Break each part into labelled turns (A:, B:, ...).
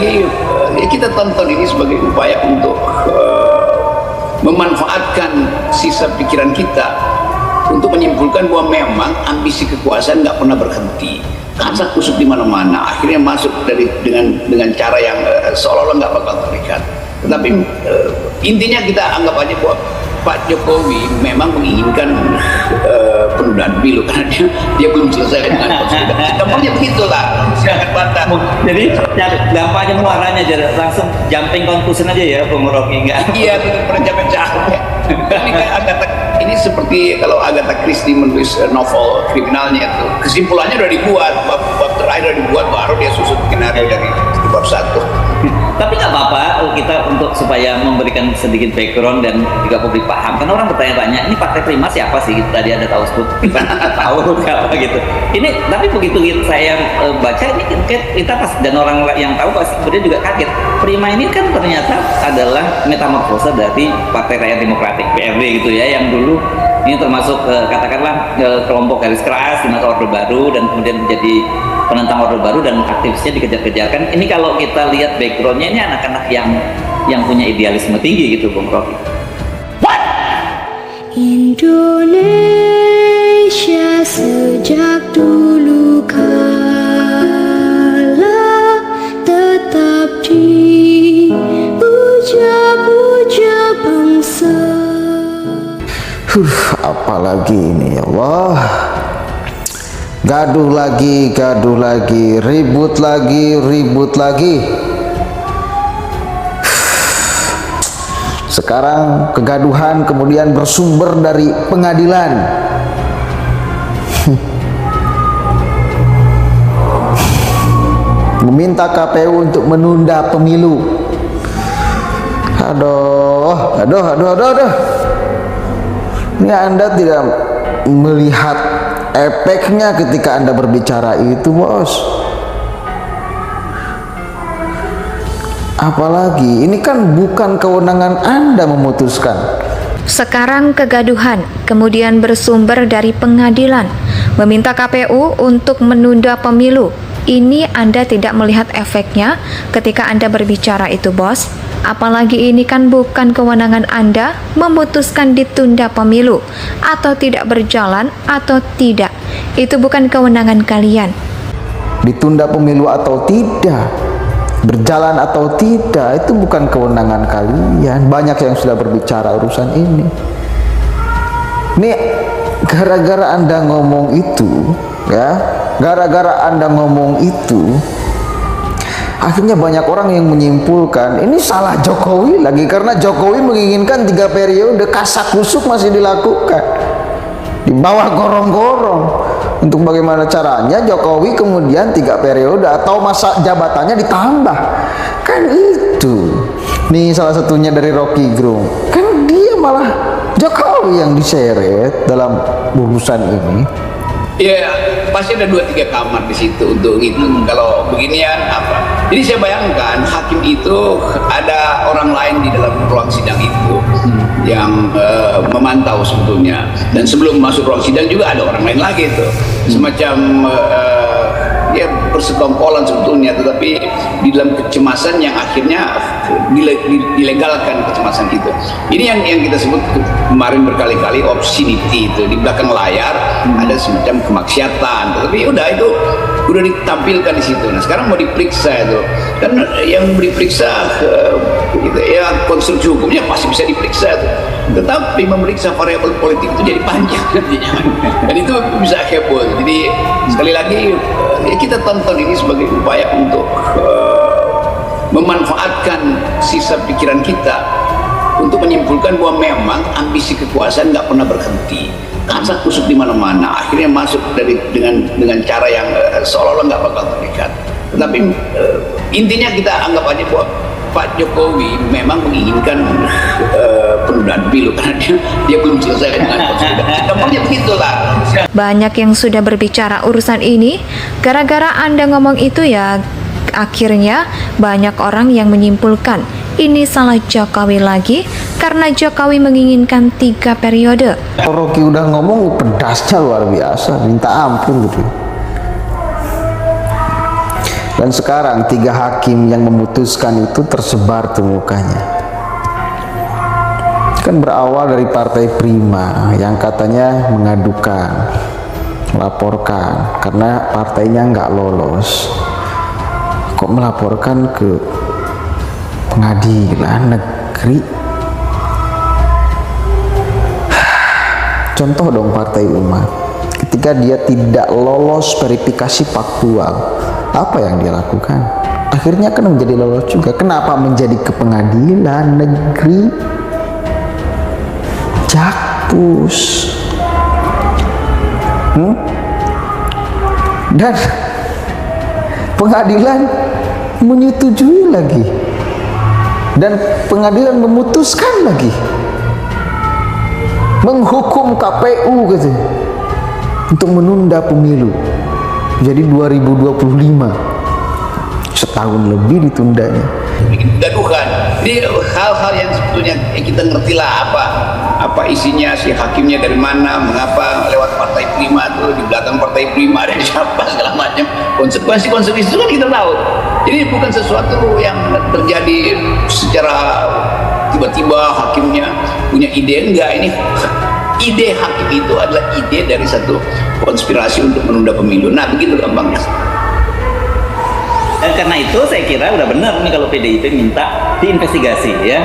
A: lagi ya kita tonton ini sebagai upaya untuk memanfaatkan sisa pikiran kita untuk menyimpulkan bahwa memang ambisi kekuasaan nggak pernah berhenti, kasak kusuk di mana-mana, akhirnya masuk dengan cara yang seolah-olah nggak bakal terlihat. Tetapi intinya kita anggap aja bahwa Pak Jokowi memang menginginkan penundaan pemilu karena dia belum selesai dengan konsolidasi. Gampangnya begitulah, silakan bantah.
B: Jadi gampangnya muaranya aja langsung jumping conclusion aja ya, Bung Rocky, enggak?
A: Iya, benar capek-capek. Ini kan ini seperti kalau Agatha Christie menulis novel kriminalnya itu, kesimpulannya udah dibuat, bab terakhir udah dibuat, baru dia susun skenario dari bab 1.
B: Tapi nggak apa-apa kita untuk supaya memberikan sedikit background dan juga publik paham, karena orang bertanya-tanya ini Partai Prima siapa sih? Tadi ada tahu sebut, kita tahu apa gitu. Ini tapi begitu saya baca ini kita pas, dan orang yang tahu pasti kemudian juga kaget. Prima ini kan ternyata adalah metamorfose dari Partai Rakyat Demokratik (PRD) gitu ya, yang dulu ini termasuk katakanlah kelompok garis keras di masa Orde Baru dan kemudian menjadi penentang Orde Baru dan aktivisnya dikejar-kejarkan. Ini kalau kita lihat backgroundnya, ini anak-anak yang punya idealisme tinggi gitu, Bung Rocky.
C: Indonesia sejak dulu kala tetap dipuja-puja bangsa.
D: Apalagi ini ya Allah, gaduh lagi, ribut lagi. Sekarang kegaduhan kemudian bersumber dari pengadilan. Meminta KPU untuk menunda pemilu. Aduh. Ini Anda tidak melihat efeknya ketika Anda berbicara itu, bos. Apalagi ini kan bukan kewenangan Anda memutuskan.
E: Sekarang kegaduhan kemudian bersumber dari pengadilan, meminta KPU untuk menunda pemilu. Ini Anda tidak melihat efeknya ketika Anda berbicara itu, bos. Apalagi ini kan bukan kewenangan Anda memutuskan ditunda pemilu atau tidak berjalan atau tidak. Itu bukan kewenangan kalian.
D: Ditunda pemilu atau tidak, berjalan atau tidak, itu bukan kewenangan kalian. Banyak yang sudah berbicara urusan ini. Ini gara-gara Anda ngomong itu, ya, gara-gara Anda ngomong itu, akhirnya banyak orang yang menyimpulkan ini salah Jokowi lagi, karena Jokowi menginginkan 3 periode, kasak kusuk masih dilakukan di bawah gorong-gorong. Untuk bagaimana caranya Jokowi kemudian 3 periode atau masa jabatannya ditambah, kan itu. Nih salah satunya dari Rocky Gerung, kan dia malah Jokowi yang diseret dalam urusan ini.
A: Ya pasti ada 2-3 kamar di situ untuk itu. Kalau beginian apa? Jadi saya bayangkan hakim itu ada orang lain di dalam ruang sidang itu yang memantau sebetulnya. Dan sebelum masuk ruang sidang juga ada orang lain lagi itu. Semacam ya bersekongkolan sebetulnya, tetapi di dalam kecemasan yang akhirnya dilegalkan kecemasan itu. Ini yang kita sebut kemarin berkali-kali obscenity itu, di belakang layar ada semacam kemaksiatan, tetapi udah itu udah ditampilkan di situ. Nah sekarang mau diperiksa itu, kan yang diperiksa gitu, ya konstruksi hukumnya pasti bisa diperiksa itu. Tetapi memeriksa variabel politik itu jadi panjang nantinya, dan itu bisa heboh. Jadi sekali lagi ya kita tonton ini sebagai upaya untuk memanfaatkan sisa pikiran kita untuk menyimpulkan bahwa memang ambisi kekuasaan nggak pernah berhenti, kasak kusuk di mana-mana, akhirnya masuk dengan cara yang seolah-olah nggak bakal terlihat. Tetapi intinya kita anggap aja bahwa Pak Jokowi memang menginginkan penundaan pemilu karena dia belum selesai dengan konsolidasi. Gampangnya begitulah.
E: Banyak yang sudah berbicara urusan ini, gara-gara Anda ngomong itu ya, akhirnya banyak orang yang menyimpulkan ini salah Jokowi lagi karena Jokowi menginginkan 3 periode.
D: Rocky udah ngomong pedasnya luar biasa, minta ampun gitu. Dan sekarang 3 hakim yang memutuskan itu tersebar tuh mukanya. Kan berawal dari Partai Prima yang katanya mengadukan, melaporkan karena partainya nggak lolos. Kok melaporkan ke pengadilan negeri? Contoh dong Partai Umat, ketika dia tidak lolos verifikasi faktual, apa yang dia lakukan? Akhirnya kan menjadi lolos juga. Kenapa menjadi ke pengadilan negeri? Jakpus. Dan pengadilan menyetujui lagi, dan pengadilan memutuskan lagi, menghukum KPU gitu untuk menunda pemilu jadi 2025, setahun lebih ditundanya.
A: Bikin kegaduhan. Ini hal-hal yang sebetulnya kita ngerti lah apa isinya, si hakimnya dari mana, mengapa lewat Partai Prima tuh, di belakang Partai Prima ada siapa, segala macam. Konsekuensi itu kan kita tahu. Jadi bukan sesuatu yang terjadi secara tiba-tiba hakimnya punya ide, enggak. Ini ide hakim itu adalah ide dari satu konspirasi untuk menunda pemilu. Nah, begitu gampangnya.
B: Dan karena itu saya kira udah benar nih kalau PDIP minta diinvestigasi ya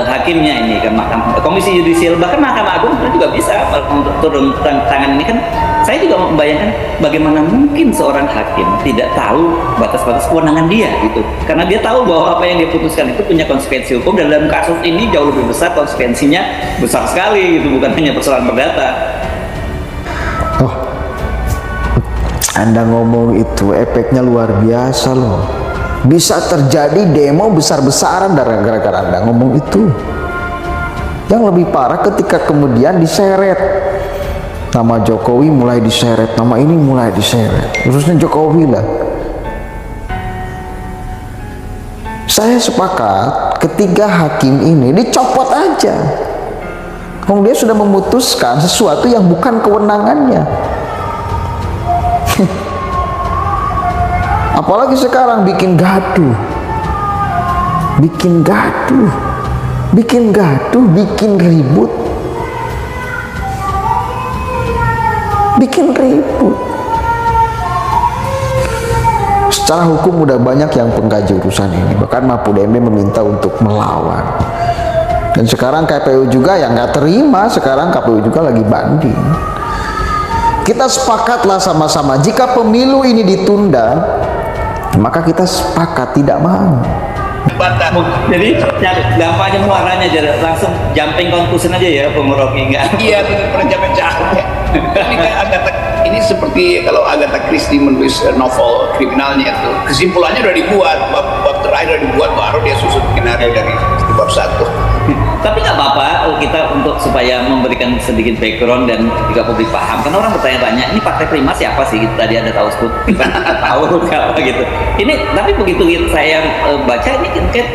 B: hakimnya ini ke Mahkamah Komisi Yudisial, bahkan Mahkamah Agung juga bisa untuk turun tangan ini. Kan saya juga membayangkan bagaimana mungkin seorang hakim tidak tahu batas-batas kewenangan dia gitu, karena dia tahu bahwa apa yang dia putuskan itu punya konsekuensi hukum, dan dalam kasus ini jauh lebih besar, konsekuensinya besar sekali gitu, bukan hanya persoalan perdata. Anda ngomong itu efeknya luar biasa loh. Bisa terjadi demo besar-besaran gara-gara Anda ngomong itu. Yang lebih parah ketika kemudian diseret. Nama Jokowi mulai diseret, nama ini mulai diseret. Khususnya Jokowi lah. Saya sepakat ketiga hakim ini dicopot aja. Dia sudah memutuskan sesuatu yang bukan kewenangannya. Apalagi sekarang bikin gaduh, bikin ribut, Secara hukum udah banyak yang pengkaji urusan ini, bahkan Mahfud MD meminta untuk melawan. Dan sekarang KPU juga yang nggak terima, sekarang KPU juga lagi banding. Kita sepakatlah sama-sama, jika pemilu ini ditunda, maka kita sepakat tidak mau. Jadi gampangnya muaranya aja, langsung jumping conclusion aja ya, Bung Rocky, enggak?
A: Iya, pernah capek-capek. Ini kayak ini seperti kalau Agatha Christie menulis novel kriminalnya itu, kesimpulannya udah dibuat, bab terakhir udah dibuat, baru dia susun skenario dari bab 1.
B: Tapi nggak apa-apa kita untuk supaya memberikan sedikit background dan juga publik paham, karena orang bertanya-tanya, ini Partai Prima siapa sih? Tadi ada tahu sebut, kita tahu apa gitu. Ini tapi begitu saya baca ini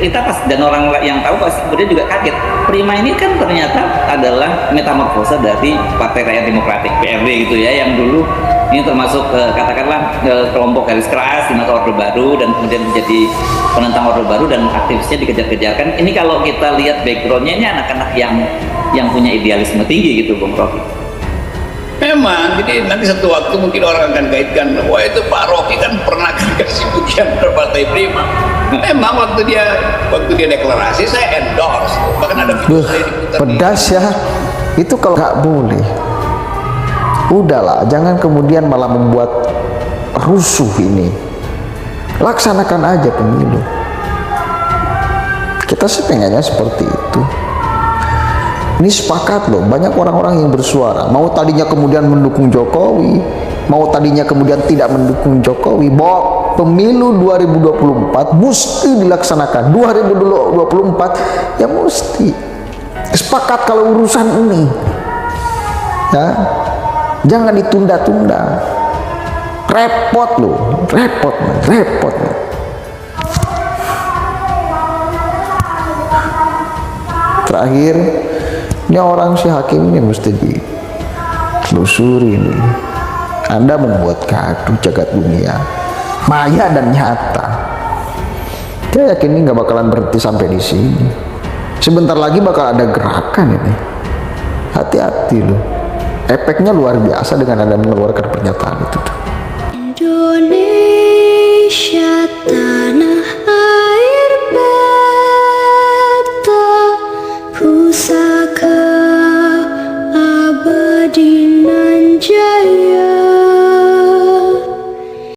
B: kita pas, dan orang yang tahu pasti kemudian juga kaget. Prima ini kan ternyata adalah metamorfosa dari Partai Rakyat Demokratik PRD gitu ya, yang dulu ini termasuk katakanlah kelompok garis keras di mata Orde Baru, dan kemudian menjadi penentang Orde Baru dan aktivisnya dikejar-kejarkan. Ini kalau kita lihat backgroundnya, ini anak-anak yang punya idealisme tinggi gitu, Bung Rocky.
A: Memang, jadi nanti satu waktu mungkin orang akan kaitkan, wah itu Pak Rocky kan pernah kasih pujian ke Partai Prima. Memang waktu dia deklarasi saya endorse, bahkan ada video saya diputar.
D: Pedas ya, itu kalau nggak boleh. Udahlah, jangan kemudian malah membuat rusuh ini. Laksanakan aja pemilu. Kita sih pengennya seperti itu. Ini sepakat loh, banyak orang-orang yang bersuara. Mau tadinya kemudian mendukung Jokowi, mau tadinya kemudian tidak mendukung Jokowi, bahwa pemilu 2024 mesti dilaksanakan. 2024 ya mesti. Sepakat kalau urusan ini. Ya. Jangan ditunda-tunda. Repot loh, repot. Terakhir, ini orang si hakim ini mesti ditelusuri nih. Anda membuat gaduh jagat dunia. maya dan nyata. Saya yakin ini nggak bakalan berhenti sampai di sini. Sebentar lagi bakal ada gerakan ini. Hati-hati loh. Efeknya luar biasa dengan Anda mengeluarkan pernyataan itu tuh.